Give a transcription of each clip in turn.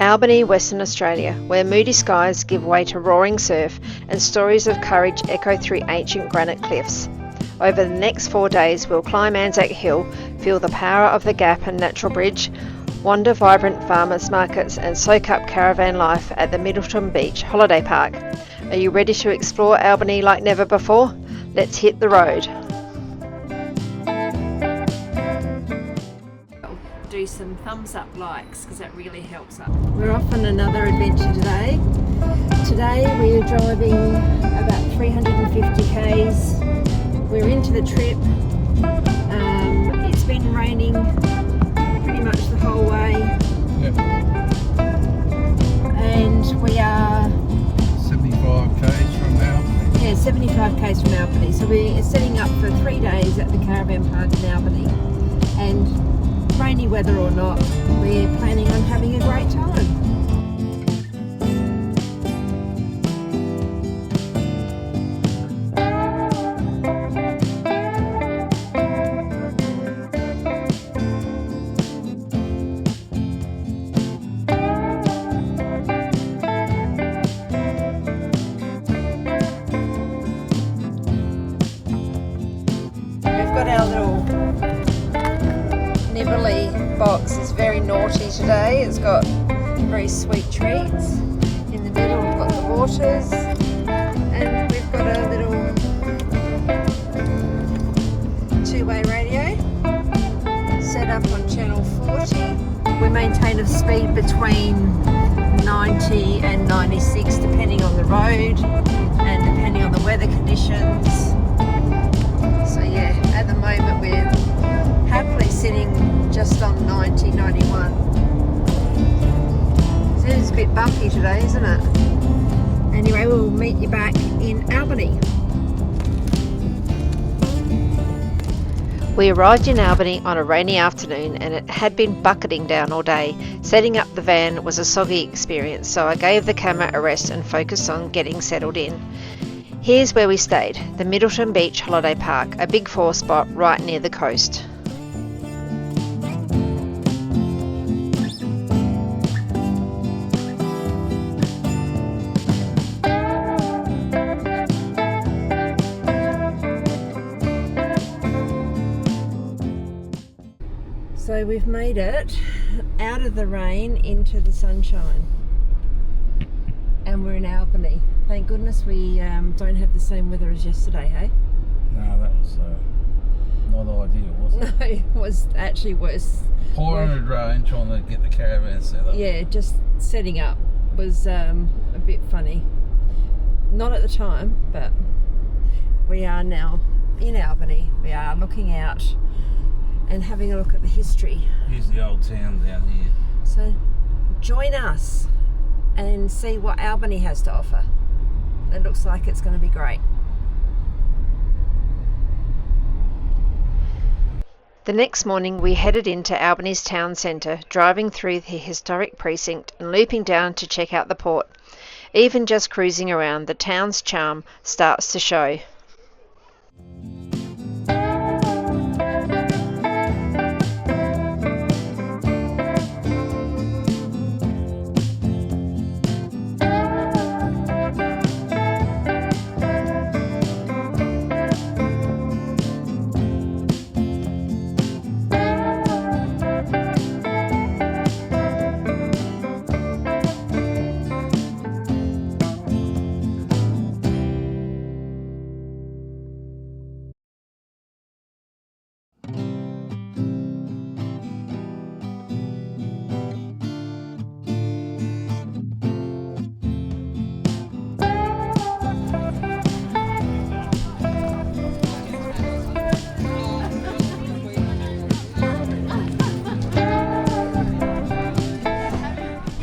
Albany, Western Australia, where moody skies give way to roaring surf and stories of courage echo through ancient granite cliffs. Over the next 4 days, we'll climb Anzac Hill, feel the power of the Gap and Natural Bridge, wander vibrant farmers markets and soak up caravan life at the Middleton Beach Holiday Park. Are you ready to explore Albany like never before? Let's hit the road. Do some thumbs up likes because that really helps us. We're off on another adventure today. Today we are driving about 350 k's. We're into the trip. It's been raining pretty much the whole way. Yep. And we are 75 k's from Albany. Yeah, 75 k's from Albany. So we're setting up for 3 days at the Caravan Park in Albany. And rainy weather or not, we're planning on having a great time. We've got our little box is very naughty today. It's got very sweet treats. In the middle we've got the waters and we've got a little two-way radio set up on channel 40. We maintain a speed between 90 and 96 depending on the road and depending on the weather conditions. So yeah, at the moment we're happily sitting just on 90, 91. It is a bit bumpy today, isn't it? Anyway, we'll meet you back in Albany. We arrived in Albany on a rainy afternoon and it had been bucketing down all day. Setting up the van was a soggy experience, so I gave the camera a rest and focused on getting settled in. Here's where we stayed, the Middleton Beach Holiday Park, a big four spot right near the coast. So we've made it out of the rain into the sunshine and we're in Albany. Thank goodness we don't have the same weather as yesterday, hey? No, that was not ideal, was it? No, it was actually worse. Pouring with rain, trying to get the caravan set up. Yeah, just setting up was a bit funny. Not at the time, but we are now in Albany. We are looking out and having a look at the history. Here's the old town down here. So join us and see what Albany has to offer. It looks like it's going to be great. The next morning we headed into Albany's town centre, driving through the historic precinct and looping down to check out the port. Even just cruising around, the town's charm starts to show.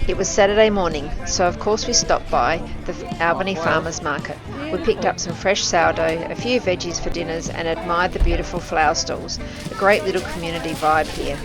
It was Saturday morning, so of course we stopped by the Albany Farmers Market. We picked up some fresh sourdough, a few veggies for dinners and admired the beautiful flower stalls. A great little community vibe here.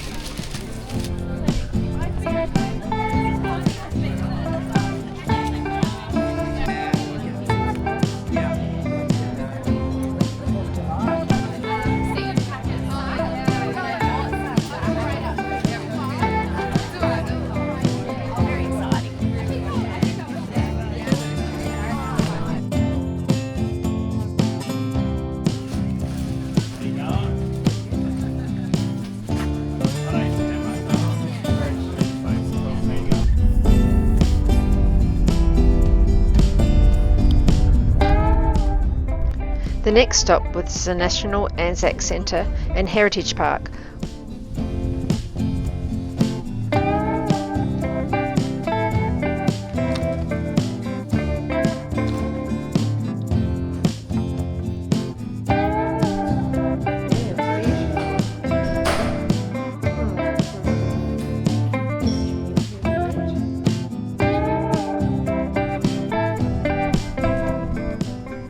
next stop was the National ANZAC Centre and Heritage Park.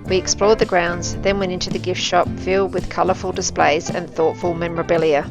We explored the grounds, then went into the gift shop filled with colourful displays and thoughtful memorabilia.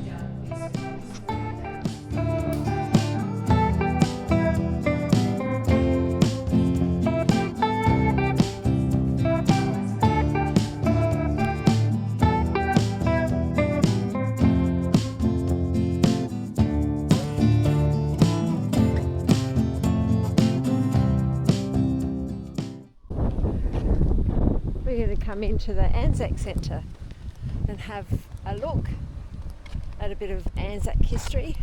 We're going to come into the ANZAC Centre and have a look at a bit of ANZAC history.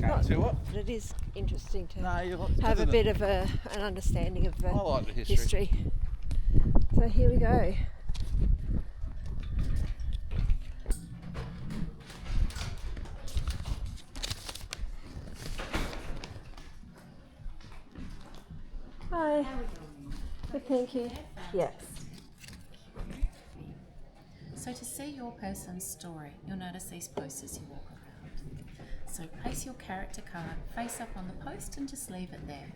Can't see what? But it is interesting to No, have a bit of an understanding of the I like the history. So here we go. Hi. Good, thank you. Yes. So to see your person's story, you'll notice these posters you walk around. So place your character card face up on the post and just leave it there.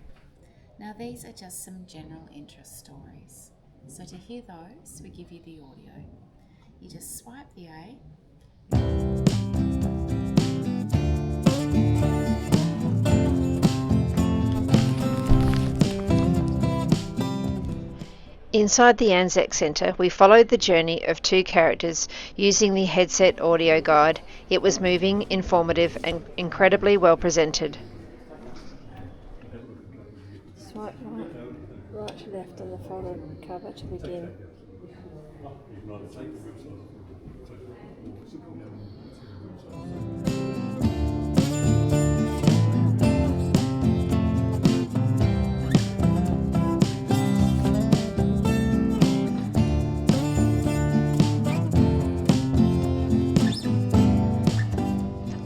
Now these are just some general interest stories. So to hear those, we give you the audio. You just swipe the A. Inside the ANZAC Centre, we followed the journey of two characters using the headset audio guide. It was moving, informative and incredibly well presented. Swipe right to left on the folded cover to begin.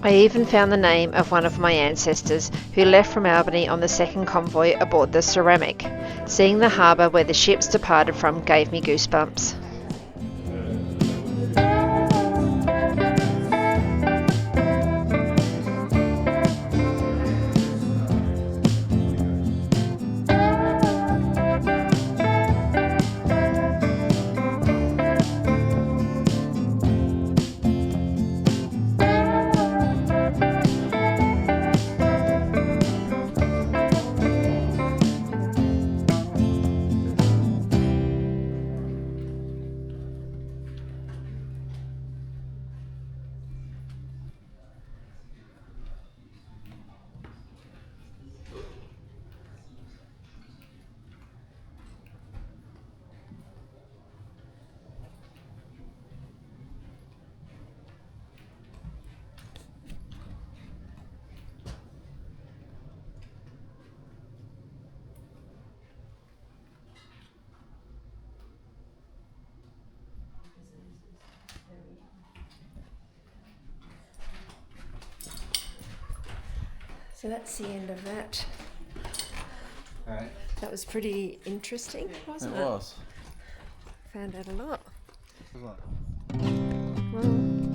I even found the name of one of my ancestors who left from Albany on the second convoy aboard the Ceramic. Seeing the harbour where the ships departed from gave me goosebumps. So that's the end of that. Right. That was pretty interesting, wasn't it? It was. Found out a lot. Wasn't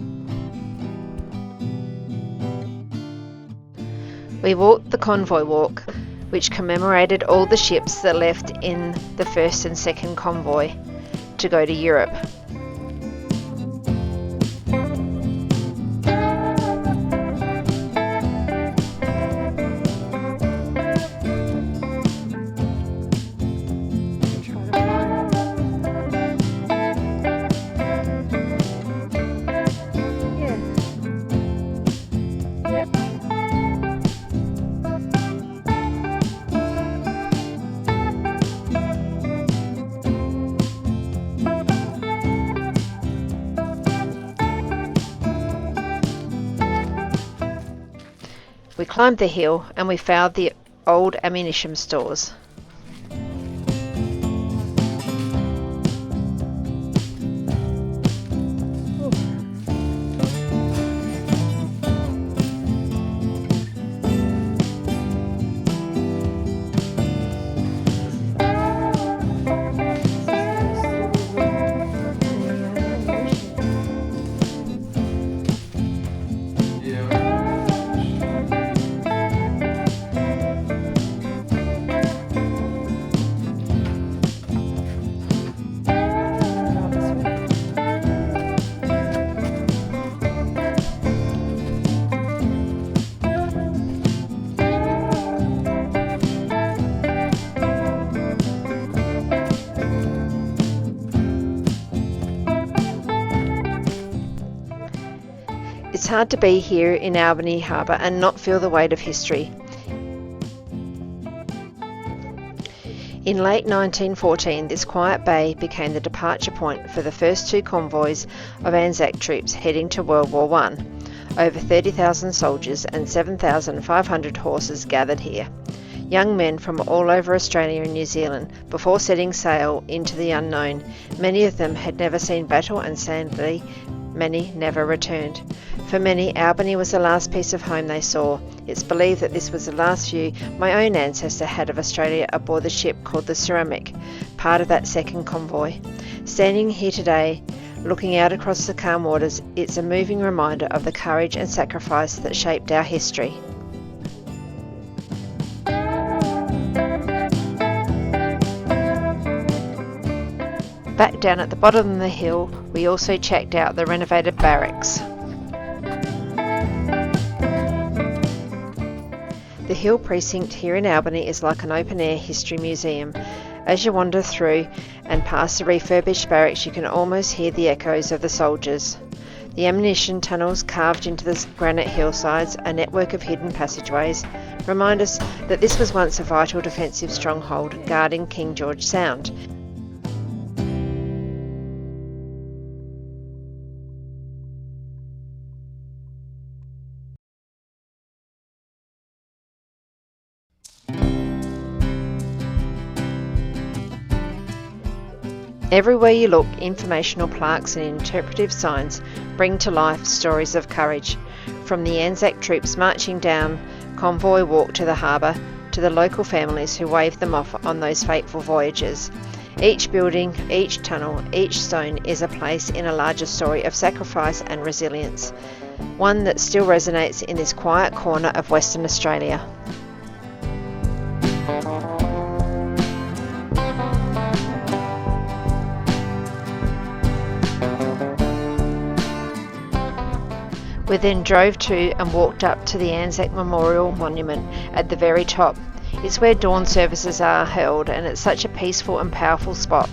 it? We walked the Convoy Walk, which commemorated all the ships that left in the first and second convoy to go to Europe. We climbed the hill and we found the old ammunition stores. It's hard to be here in Albany Harbour and not feel the weight of history. In late 1914, this quiet bay became the departure point for the first two convoys of ANZAC troops heading to World War I. Over 30,000 soldiers and 7,500 horses gathered here. Young men from all over Australia and New Zealand, before setting sail into the unknown. Many of them had never seen battle, and sadly, many never returned. For many, Albany was the last piece of home they saw. It's believed that this was the last view my own ancestor had of Australia aboard the ship called the Ceramic, part of that second convoy. Standing here today, looking out across the calm waters, it's a moving reminder of the courage and sacrifice that shaped our history. Back down at the bottom of the hill, we also checked out the renovated barracks. The Hill Precinct here in Albany is like an open-air history museum. As you wander through and past the refurbished barracks, you can almost hear the echoes of the soldiers. The ammunition tunnels carved into the granite hillsides, a network of hidden passageways, remind us that this was once a vital defensive stronghold guarding King George Sound. Everywhere you look, informational plaques and interpretive signs bring to life stories of courage, from the ANZAC troops marching down Convoy Walk to the harbour, to the local families who waved them off on those fateful voyages. Each building, each tunnel, each stone is a place in a larger story of sacrifice and resilience, one that still resonates in this quiet corner of Western Australia. We then drove to and walked up to the ANZAC Memorial Monument at the very top. It's where dawn services are held, and it's such a peaceful and powerful spot.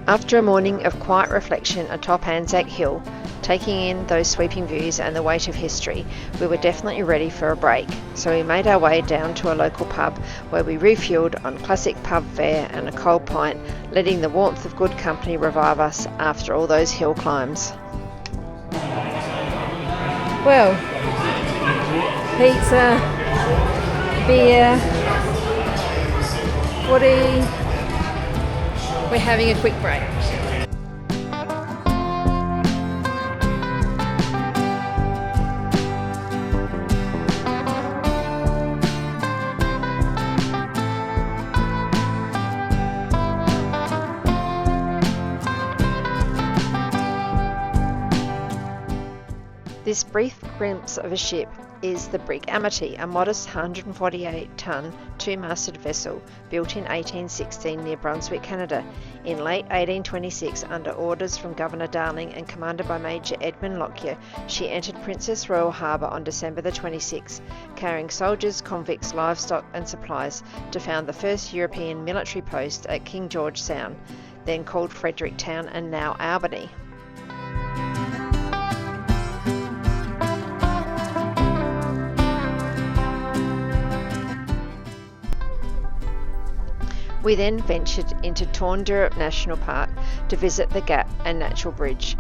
After a morning of quiet reflection atop ANZAC Hill, taking in those sweeping views and the weight of history, we were definitely ready for a break. So we made our way down to a local pub where we refuelled on classic pub fare and a cold pint, letting the warmth of good company revive us after all those hill climbs. Well, pizza, beer, footy. We're having a quick break. This brief glimpse of a ship is the Brick Amity, a modest 148-ton, two-masted vessel built in 1816 near Brunswick, Canada. In late 1826, under orders from Governor Darling and commanded by Major Edmund Lockyer, she entered Princess Royal Harbour on December the 26th, carrying soldiers, convicts, livestock and supplies to found the first European military post at King George Sound, then called Fredericktown and now Albany. We then ventured into Torndirrup National Park to visit the Gap and Natural Bridge.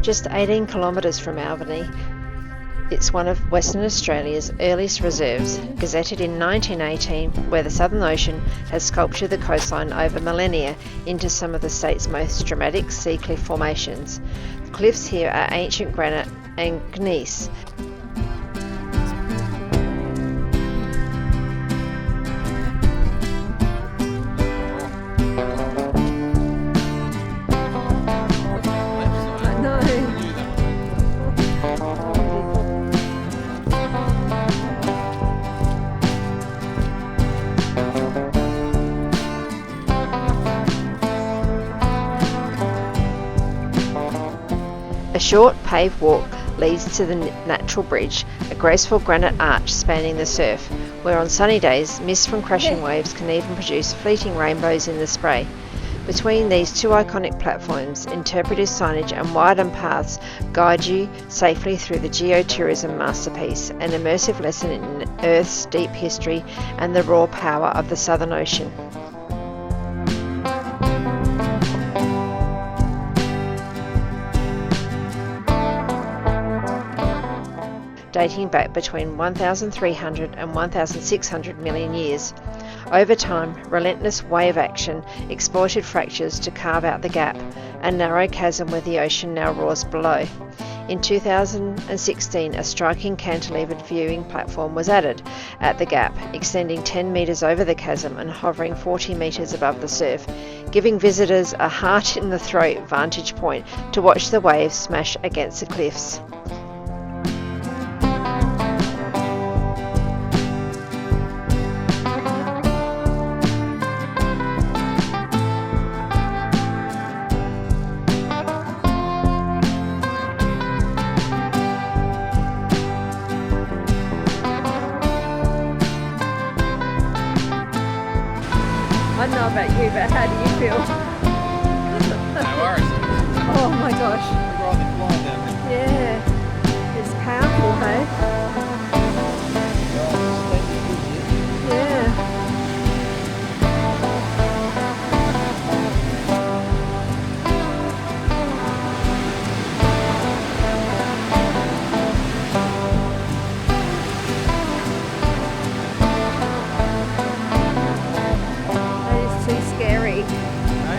Just 18 kilometres from Albany, it's one of Western Australia's earliest reserves, gazetted in 1918, where the Southern Ocean has sculptured the coastline over millennia into some of the state's most dramatic sea cliff formations. The cliffs here are ancient granite and gneiss, short paved walk leads to the natural bridge, a graceful granite arch spanning the surf, where on sunny days mist from crashing waves can even produce fleeting rainbows in the spray. Between these two iconic platforms, interpretive signage and widened paths guide you safely through the geotourism masterpiece, an immersive lesson in Earth's deep history and the raw power of the Southern Ocean. Dating back between 1,300 and 1,600 million years. Over time, relentless wave action exploited fractures to carve out the gap, a narrow chasm where the ocean now roars below. In 2016, a striking cantilevered viewing platform was added at the gap, extending 10 metres over the chasm and hovering 40 metres above the surf, giving visitors a heart-in-the-throat vantage point to watch the waves smash against the cliffs. I don't know about you, but how do you feel? No worries. Oh my gosh. I'd rather fly down there. Yeah. It's powerful, hey? Yeah.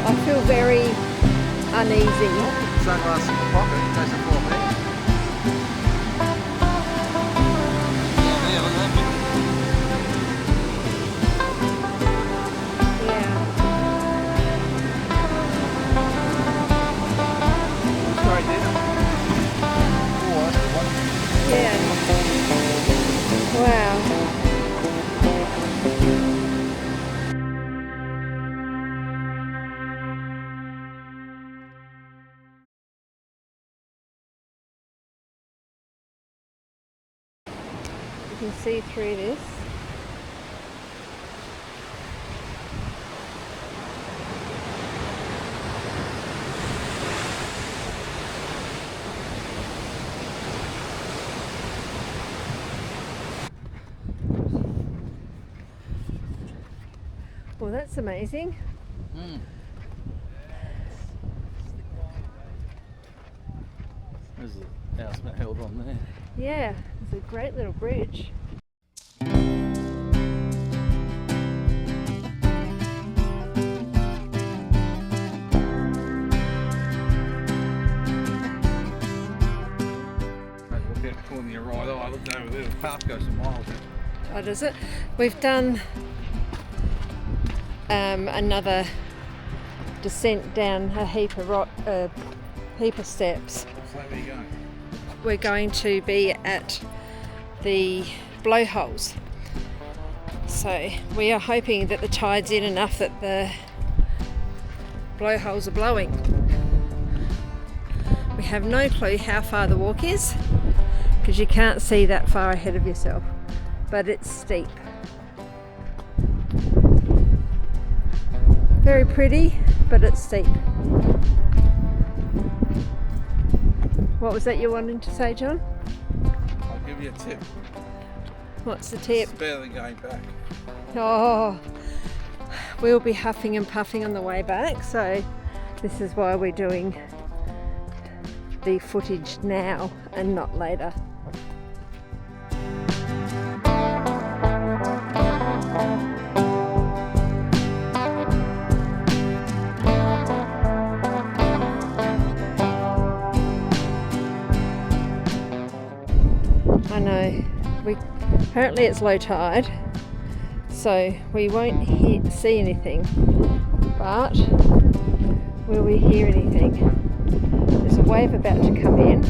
I feel very uneasy. Sunglasses in the pocket, in case I fall back. Yeah, look at that Yeah. Straight there. Oh, that's the one. Yeah. Wow. You can see through this. Well, that's amazing. There's the house held on there. Yeah, it's a great little bridge. Look out corner your right eye, look over there, the path goes some miles. Oh, does it? We've done another descent down a heap of steps. So where are you going? We're going to be at the blowholes. So we are hoping that the tide's in enough that the blowholes are blowing. We have no clue how far the walk is because you can't see that far ahead of yourself, but it's steep. Very pretty, but it's steep. What was that you wanted to say, John? I'll give you a tip. What's the tip? It's better than going back. Oh, we'll be huffing and puffing on the way back, so this is why we're doing the footage now and not later. I know, apparently it's low tide, so we won't see anything, but will we hear anything? There's a wave about to come in.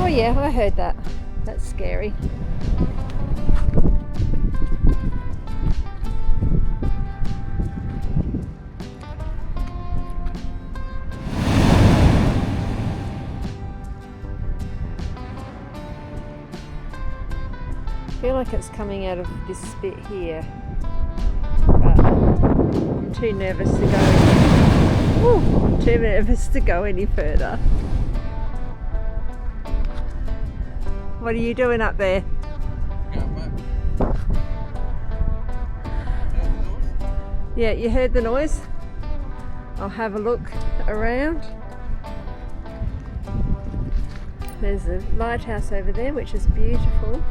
Oh yeah, I heard that. That's scary. feel like it's coming out of this bit here, but I'm too nervous to go. I'm too nervous to go any further. What are you doing up there? Yeah, you heard the noise? I'll have a look around. There's a lighthouse over there, which is beautiful.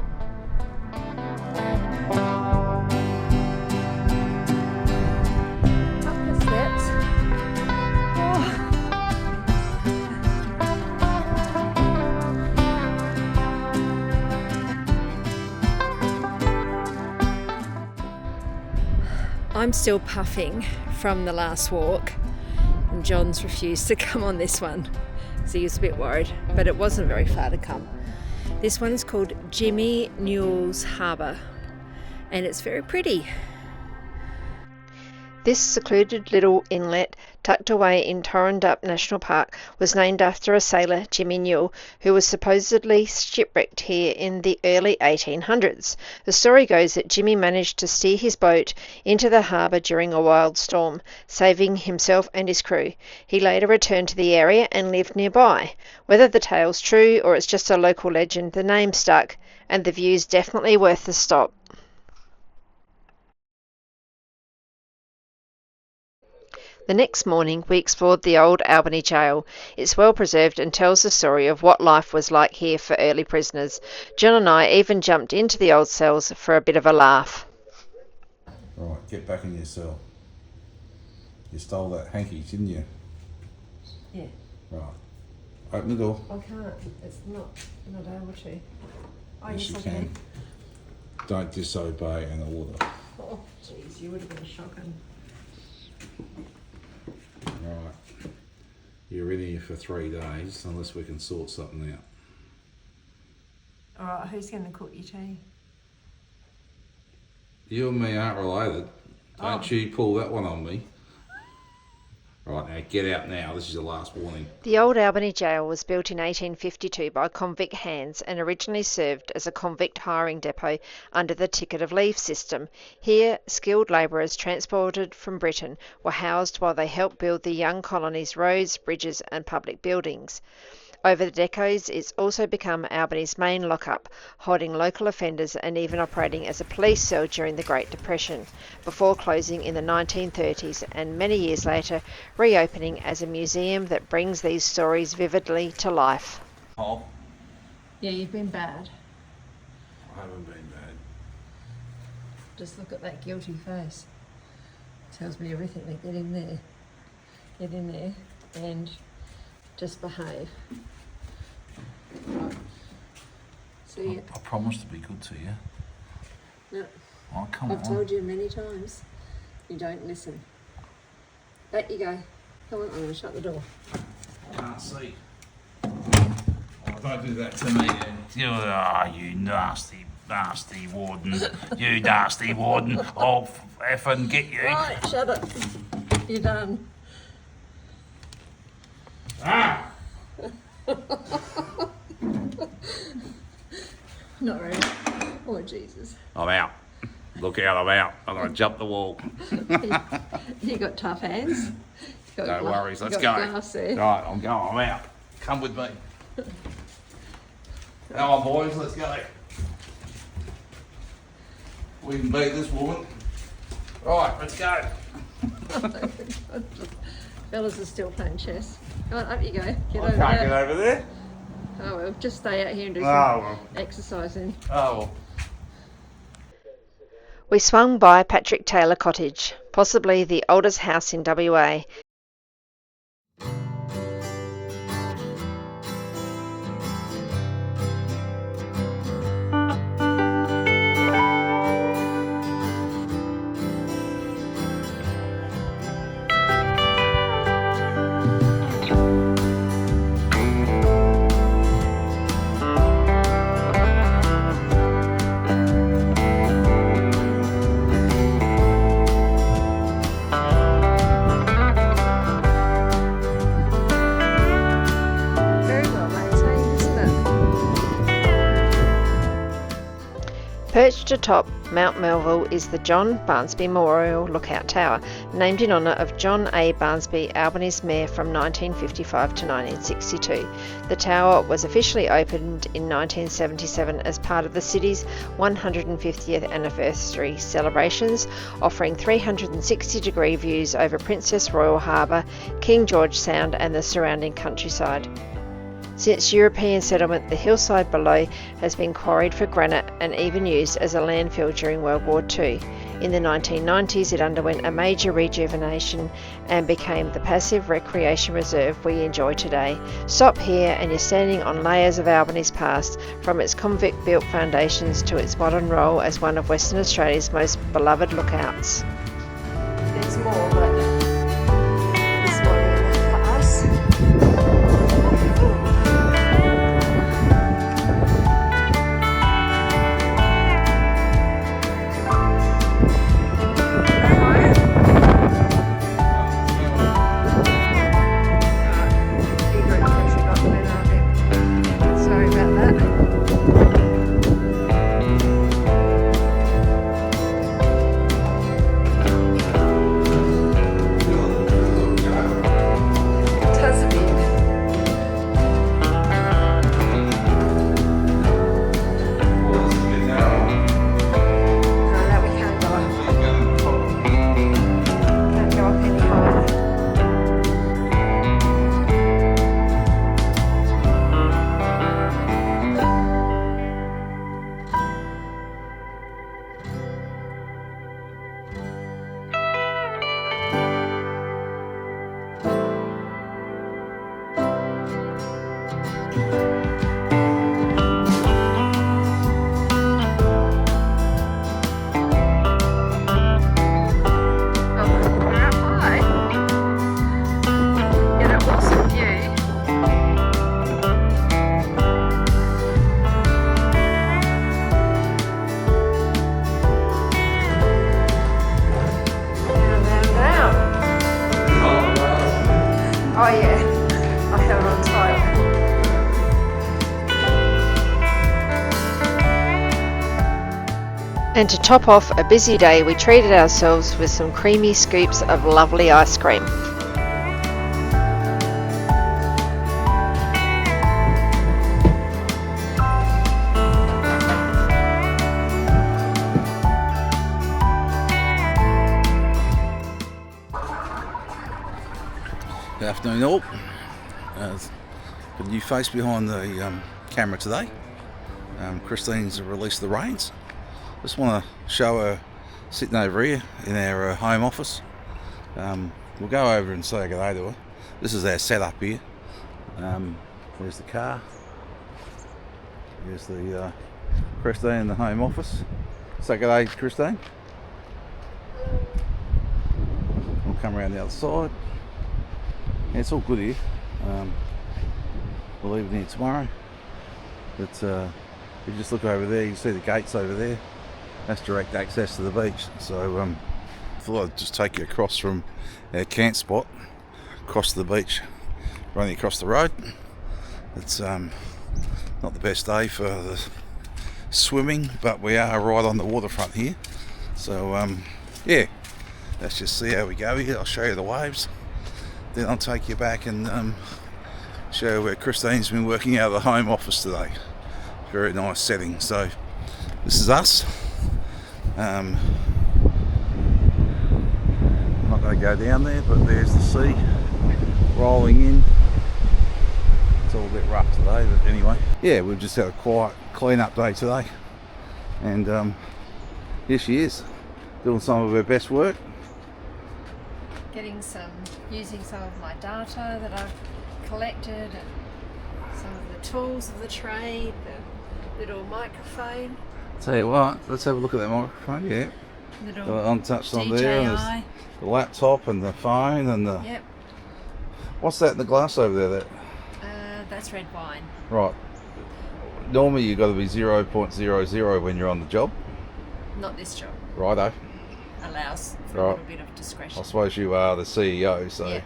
Up the steps. Oh. I'm still puffing from the last walk, and John's refused to come on this one. So he was a bit worried, but it wasn't very far to come. This one's called Jimmy Newell's Harbour, and it's very pretty. This secluded little inlet, tucked away in Torndirrup National Park, was named after a sailor, Jimmy Newell, who was supposedly shipwrecked here in the early 1800s. The story goes that Jimmy managed to steer his boat into the harbour during a wild storm, saving himself and his crew. He later returned to the area and lived nearby. Whether the tale's true or it's just a local legend, the name stuck, and the view's definitely worth the stop. The next morning we explored the Old Albany Jail. It's well preserved and tells the story of what life was like here for early prisoners. John and I even jumped into the old cells for a bit of a laugh. Right, get back in your cell. You stole that hanky, didn't you? Yeah. Right. Open the door. I can't. It's not able to. Oh, Yes, you can. Don't disobey an order. Oh, jeez, you would have been shocking. Right. You're in here for 3 days unless we can sort something out. Alright, who's going to cook your tea? You and me aren't related. Don't you pull that one on me. Right, now get out now. This is your last warning. The Old Albany Jail was built in 1852 by convict hands and originally served as a convict hiring depot under the ticket of leave system. Here, skilled labourers transported from Britain were housed while they helped build the young colony's roads, bridges and public buildings. Over the decades, it's also become Albany's main lockup, holding local offenders and even operating as a police cell during the Great Depression, before closing in the 1930s and many years later reopening as a museum that brings these stories vividly to life. Oh, Yeah, you've been bad. I haven't been bad. Just look at that guilty face. Tells me everything. Get in there. Get in there and just behave. See ya. I promised to be good to you. No, Oh, come I've on. told you many times. You don't listen. Back you go. Come on, I'm going to shut the door. I can't see. Oh, don't do that to me. You nasty, nasty warden. You nasty warden. I'll effing get you. Right, shut it. You're done. Ah! Not really. Oh, Jesus. I'm out. Look out, I'm out. I'm going to jump the wall. You got tough hands. You got No worries, let's you go. got glass there. Right, I'm going, I'm out. Come with me. Come on, boys, let's go. We can beat this woman. Right, let's go. Fellas are still playing chess. Come on, up you go. Get I over can't there. get over there. Oh well, just stay out here and do some well. exercising. Oh, well. We swung by Patrick Taylor Cottage, possibly the oldest house in WA. Perched atop Mount Melville is the John Barnsby Memorial Lookout Tower, named in honour of John A. Barnsby, Albany's mayor from 1955 to 1962. The tower was officially opened in 1977 as part of the city's 150th anniversary celebrations, offering 360-degree views over Princess Royal Harbour, King George Sound and the surrounding countryside. Since European settlement, the hillside below has been quarried for granite and even used as a landfill during World War II. In the 1990s, it underwent a major rejuvenation and became the passive recreation reserve we enjoy today. Stop here and you're standing on layers of Albany's past, from its convict-built foundations to its modern role as one of Western Australia's most beloved lookouts. There's more, but this one for us. And to top off a busy day, we treated ourselves with some creamy scoops of lovely ice cream. Good afternoon all. Got a new face behind the camera today. Christine's released the reins. Just want to show her sitting over here in our home office. We'll go over and say good day to her. This is our setup here. There's the car. There's the Christine in the home office. Say good day, Christine. We'll come around the other side. Yeah, it's all good here. We're leaving here tomorrow. But if you just look over there, you see the gates over there. That's direct access to the beach. So I thought I'd just take you across from our camp spot, across to the beach, running across the road. It's not the best day for the swimming, but we are right on the waterfront here. So yeah, let's just see how we go here. I'll show you the waves. Then I'll take you back and show you where Christine's been working out of the home office today. Very nice setting. So this is us. I'm not going to go down there, but there's the sea rolling in. It's all a bit rough today, but anyway. Yeah, we've just had a quiet clean-up day today. And here she is, doing some of her best work. Using some of my data that I've collected, and some of the tools of the trade, the little microphone. Tell you what, let's have a look at that microphone. Yeah, little untouched on DJI. there. And there's the laptop and the phone and the. Yep. What's that in the glass over there? That's red wine. Right. Normally you've got to be 0.00 when you're on the job. Not this job. Righto. Allows for a little bit of discretion. I suppose you are the CEO, so. Yeah.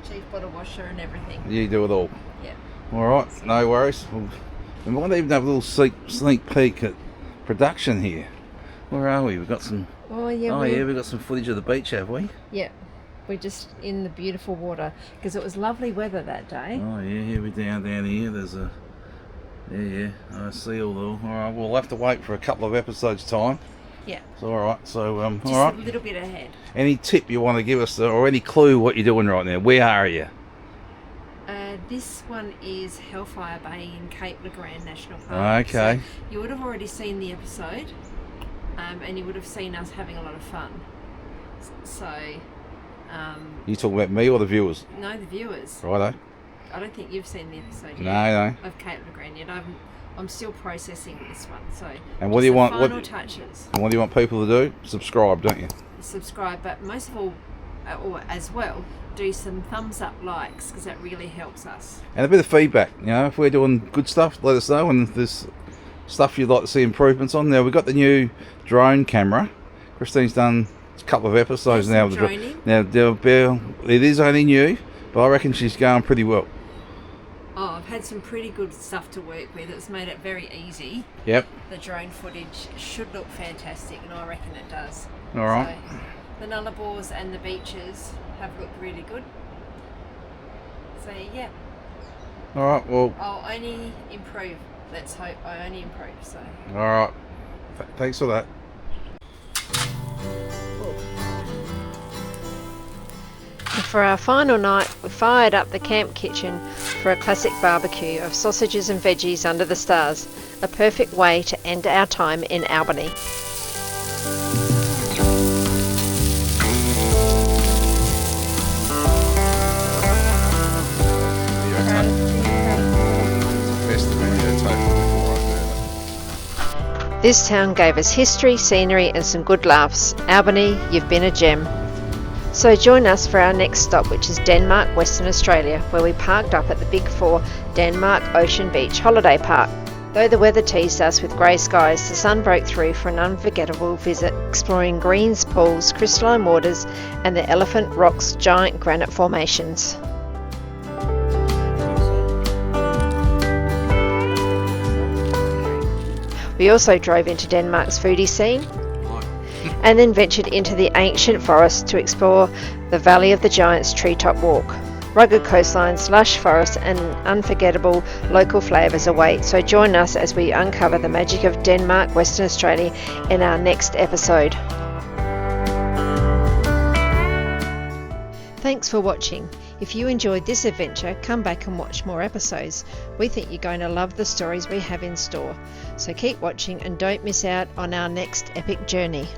Chief bottle washer and everything. You do it all. Yeah. All right, no worries. We might even have a little sneak peek at production here. Where are we? We've got some. Oh yeah. Oh yeah, we've got some footage of the beach, have we? Yeah. We're just in the beautiful water because it was lovely weather that day. Oh yeah, here we're down here. There's a. Yeah. I see all. All right, we'll have to wait for a couple of episodes time. Yeah. It's all right. So Just all right. a little bit ahead. Any tip you want to give us, or any clue what you're doing right now? Where are you? This one is Hellfire Bay in Cape Le Grand National Park. Okay. So you would have already seen the episode, and you would have seen us having a lot of fun. So. You talking about me or the viewers? No, the viewers. Righto. I don't think you've seen the episode yet. No. Of Cape Le Grand yet. I'm still processing this one. So. And what do you want? Final touches. And what do you want people to do? Subscribe, don't you? Subscribe, but most of all, or as well, do some thumbs up likes because that really helps us. And a bit of feedback. You know, if we're doing good stuff, let us know. And if there's stuff you'd like to see improvements on. Now we've got the new drone camera. Christine's done a couple of episodes now. Now it is only new, but I reckon she's going pretty well. Oh, I've had some pretty good stuff to work with. It's made it very easy. Yep. The drone footage should look fantastic, and I reckon it does. All right. So, the nullarbors and the beaches have looked really good. So yeah. All right. Well. I'll only improve. Let's hope I only improve. So. All right. Thanks for that. For our final night, we fired up the camp kitchen for a classic barbecue of sausages and veggies under the stars, a perfect way to end our time in Albany. This town gave us history, scenery and some good laughs. Albany, you've been a gem. So join us for our next stop, which is Denmark, Western Australia, where we parked up at the Big 4 Denmark Ocean Beach Holiday Park. Though the weather teased us with grey skies, the sun broke through for an unforgettable visit, exploring greens, pools, crystalline waters and the Elephant Rock's giant granite formations. We also drove into Denmark's foodie scene and then ventured into the ancient forest to explore the Valley of the Giants treetop walk. Rugged coastlines, lush forests and unforgettable local flavours await, so join us as we uncover the magic of Denmark, Western Australia in our next episode. Thanks for watching. If you enjoyed this adventure, come back and watch more episodes. We think you're going to love the stories we have in store. So keep watching and don't miss out on our next epic journey.